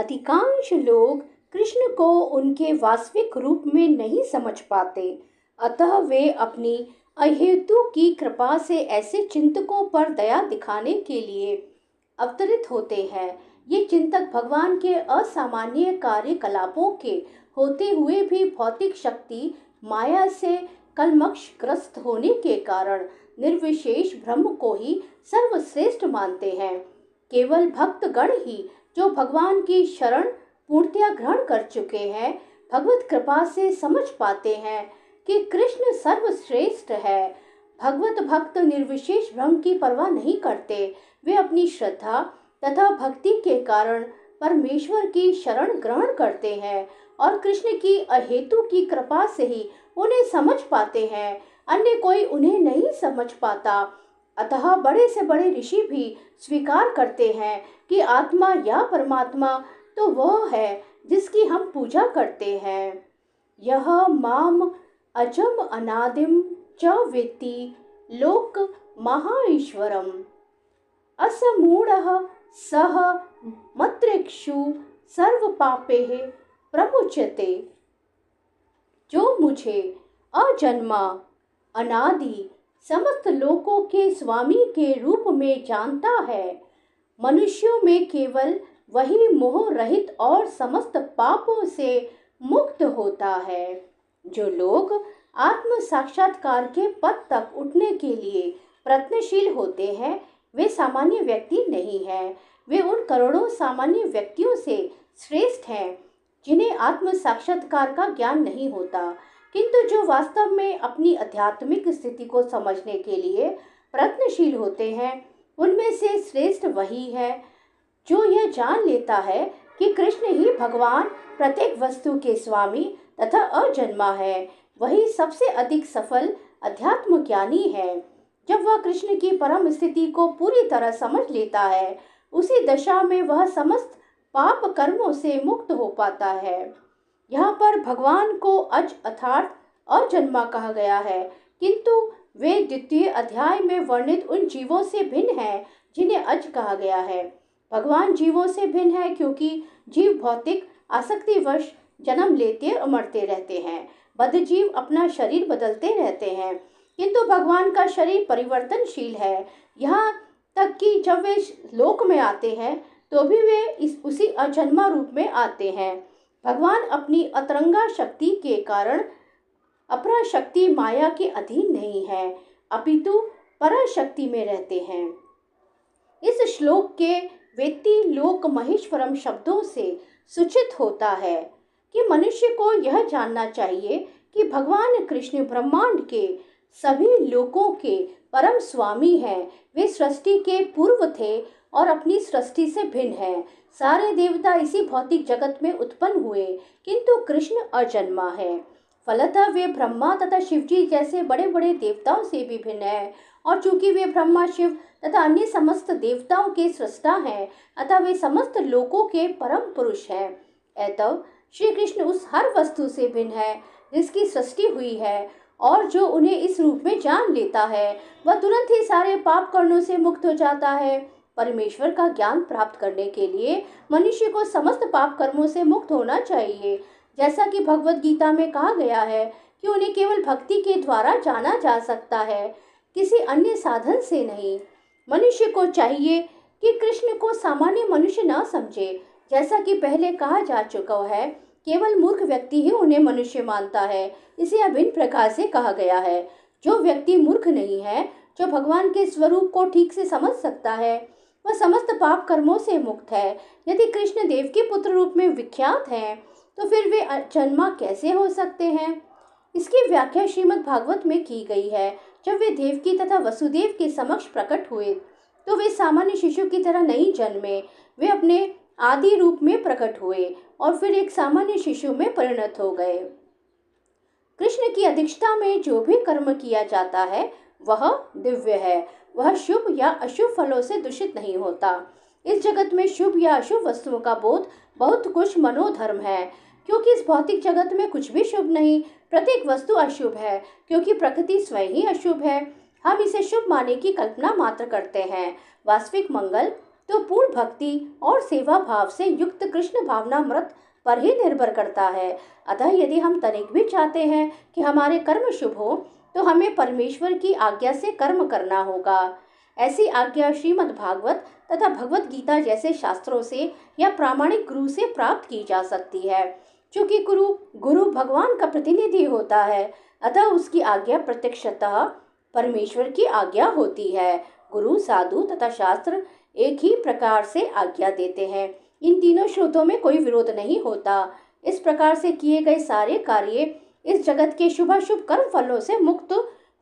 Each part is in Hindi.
अधिकांश लोग कृष्ण को उनके वास्तविक रूप में नहीं समझ पाते, अतः वे अपनी अहेतु की कृपा से ऐसे चिंतकों पर दया दिखाने के लिए अवतरित होते हैं। ये चिंतक भगवान के असामान्य कार्यकलापों के होते हुए भी भौतिक शक्ति माया से कलमशग्रस्त होने के कारण निर्विशेष ब्रह्म को ही सर्वश्रेष्ठ मानते हैं। केवल भक्तगण ही जो भगवान की शरण पूर्णतया ग्रहण कर चुके हैं, भगवत कृपा से समझ पाते हैं कि कृष्ण सर्वश्रेष्ठ है। भगवत भक्त निर्विशेष ब्रह्म की परवाह नहीं करते। वे अपनी श्रद्धा तथा भक्ति के कारण परमेश्वर की शरण ग्रहण करते हैं और कृष्ण की अहेतु की कृपा से ही उन्हें समझ पाते हैं। अन्य कोई उन्हें नहीं समझ पाता। अतः बड़े से बड़े ऋषि भी स्वीकार करते हैं कि आत्मा या परमात्मा तो वह है जिसकी हम पूजा करते हैं। यह माम अजम अनादिम च वेत्ति लोक महाईश्वरम असमूढ़ः सह मत्रेक्षु सर्व पापेः प्रमुच्यते। जो मुझे अजन्मा अनादि समस्त लोकों के स्वामी के रूप में जानता है, मनुष्यों में केवल वही मोह रहित और समस्त पापों से मुक्त होता है। जो लोग आत्म साक्षात्कार के पद तक उठने के लिए प्रयत्नशील होते हैं, वे सामान्य व्यक्ति नहीं हैं। वे उन करोड़ों सामान्य व्यक्तियों से श्रेष्ठ हैं जिन्हें आत्म साक्षात्कार का ज्ञान नहीं होता, किंतु जो वास्तव में अपनी आध्यात्मिक स्थिति को समझने के लिए प्रयत्नशील होते हैं, उनमें से श्रेष्ठ वही है जो यह जान लेता है कि कृष्ण ही भगवान प्रत्येक वस्तु के स्वामी तथा अजन्मा है। वही सबसे अधिक सफल अध्यात्म ज्ञानी है। जब वह कृष्ण की परम स्थिति को पूरी तरह समझ लेता है, उसी दशा में वह समस्त पाप कर्मों से मुक्त हो पाता है। यहाँ पर भगवान को अज अर्थात अजन्मा कहा गया है, किंतु वे द्वितीय अध्याय में वर्णित उन जीवों से भिन्न हैं जिन्हें अज कहा गया है। भगवान जीवों से भिन्न है क्योंकि जीव भौतिक आसक्तिवश जन्म लेते और मरते रहते हैं। बद्ध जीव अपना शरीर बदलते रहते हैं, किंतु भगवान का शरीर परिवर्तनशील है। यहाँ तक कि जब वे लोक में आते हैं तो भी वे उसी अजन्मा रूप में आते हैं। भगवान अपनी अतरंगा शक्ति के कारण अपराशक्ति माया के अधीन नहीं है, अपितु पराशक्ति में रहते हैं। इस श्लोक के वेत्ति लोक महेश्वरम शब्दों से सूचित होता है कि मनुष्य को यह जानना चाहिए कि भगवान कृष्ण ब्रह्मांड के सभी लोकों के परम स्वामी हैं। वे सृष्टि के पूर्व थे और अपनी सृष्टि से भिन्न हैं। सारे देवता इसी भौतिक जगत में उत्पन्न हुए, किंतु कृष्ण अजन्मा है। फलतः वे ब्रह्मा तथा शिवजी जैसे बड़े बड़े देवताओं से भी भिन्न है, और चूंकि वे ब्रह्मा, शिव तथा अन्य समस्त देवताओं के सृष्टा हैं, अतः वे समस्त लोकों के परम पुरुष हैं। अतः श्री कृष्ण उस हर वस्तु से भिन्न है जिसकी सृष्टि हुई है, और जो उन्हें इस रूप में जान लेता है वह तुरंत ही सारे पाप कर्मों से मुक्त हो जाता है। परमेश्वर का ज्ञान प्राप्त करने के लिए मनुष्य को समस्त पाप कर्मों से मुक्त होना चाहिए। जैसा कि भगवत गीता में कहा गया है कि उन्हें केवल भक्ति के द्वारा जाना जा सकता है, किसी अन्य साधन से नहीं। मनुष्य को चाहिए कि कृष्ण को सामान्य मनुष्य न समझे। जैसा कि पहले कहा जा चुका है, केवल मूर्ख व्यक्ति ही उन्हें मनुष्य मानता है। इसे अभिन्न प्रकार से कहा गया है। जो व्यक्ति मूर्ख नहीं है, जो भगवान के स्वरूप को ठीक से समझ सकता है, वह समस्त पाप कर्मों से मुक्त है। यदि कृष्ण देव के पुत्र रूप में विख्यात हैं, तो फिर वे अजन्मा कैसे हो सकते हैं? इसकी व्याख्या श्रीमद् भागवत में की गई है। जब वे देवकी तथा वसुदेव के समक्ष प्रकट हुए तो वे सामान्य शिशु की तरह नहीं जन्मे। वे अपने आदि रूप में प्रकट हुए और फिर एक सामान्य शिशु में परिणत हो गए। कृष्ण की अध्यक्षता में जो भी कर्म किया जाता है वह दिव्य है। वह शुभ या अशुभ फलों से दूषित नहीं होता। इस जगत में शुभ या अशुभ वस्तुओं का बोध बहुत कुछ मनोधर्म है, क्योंकि इस भौतिक जगत में कुछ भी शुभ नहीं। प्रत्येक वस्तु अशुभ है, क्योंकि प्रकृति स्वयं ही अशुभ है। हम इसे शुभ मानने की कल्पना मात्र करते हैं। वास्तविक मंगल तो पूर्ण भक्ति और सेवा भाव से युक्त कृष्ण भावनामृत पर ही निर्भर करता है। अतः यदि हम तनिक भी चाहते हैं कि हमारे कर्म शुभ हो, तो हमें परमेश्वर की आज्ञा से कर्म करना होगा। ऐसी आज्ञा श्रीमद् भागवत तथा भगवत गीता जैसे शास्त्रों से या प्रामाणिक गुरु से प्राप्त की जा सकती है। चूंकि गुरु भगवान का प्रतिनिधि होता है, अतः उसकी आज्ञा प्रत्यक्षतः परमेश्वर की आज्ञा होती है। गुरु, साधु तथा शास्त्र एक ही प्रकार से आज्ञा देते हैं। इन तीनों स्रोतों में कोई विरोध नहीं होता। इस प्रकार से किए गए सारे कार्य इस जगत के शुभाशुभ कर्म फलों से मुक्त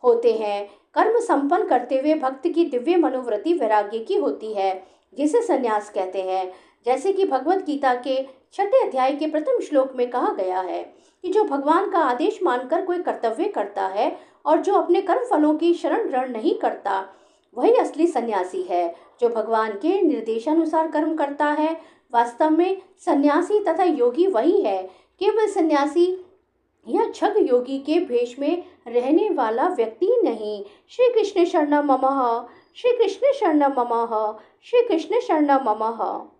होते हैं। कर्म संपन्न करते हुए भक्त की दिव्य मनोवृत्ति वैराग्य की होती है, जिसे संन्यास कहते हैं। जैसे कि भगवत गीता के 6 अध्याय के प्रथम श्लोक में कहा गया है कि जो भगवान का आदेश मानकर कोई कर्तव्य करता है और जो अपने कर्म फलों की शरण ग्रहण नहीं करता, वही असली सन्यासी है। जो भगवान के निर्देशानुसार कर्म करता है, वास्तव में सन्यासी तथा योगी वही है। केवल सन्यासी या छग योगी के भेष में रहने वाला व्यक्ति नहीं। श्री कृष्ण शरणम मम, श्री कृष्ण शरणम मम, श्री कृष्ण शरणम मम।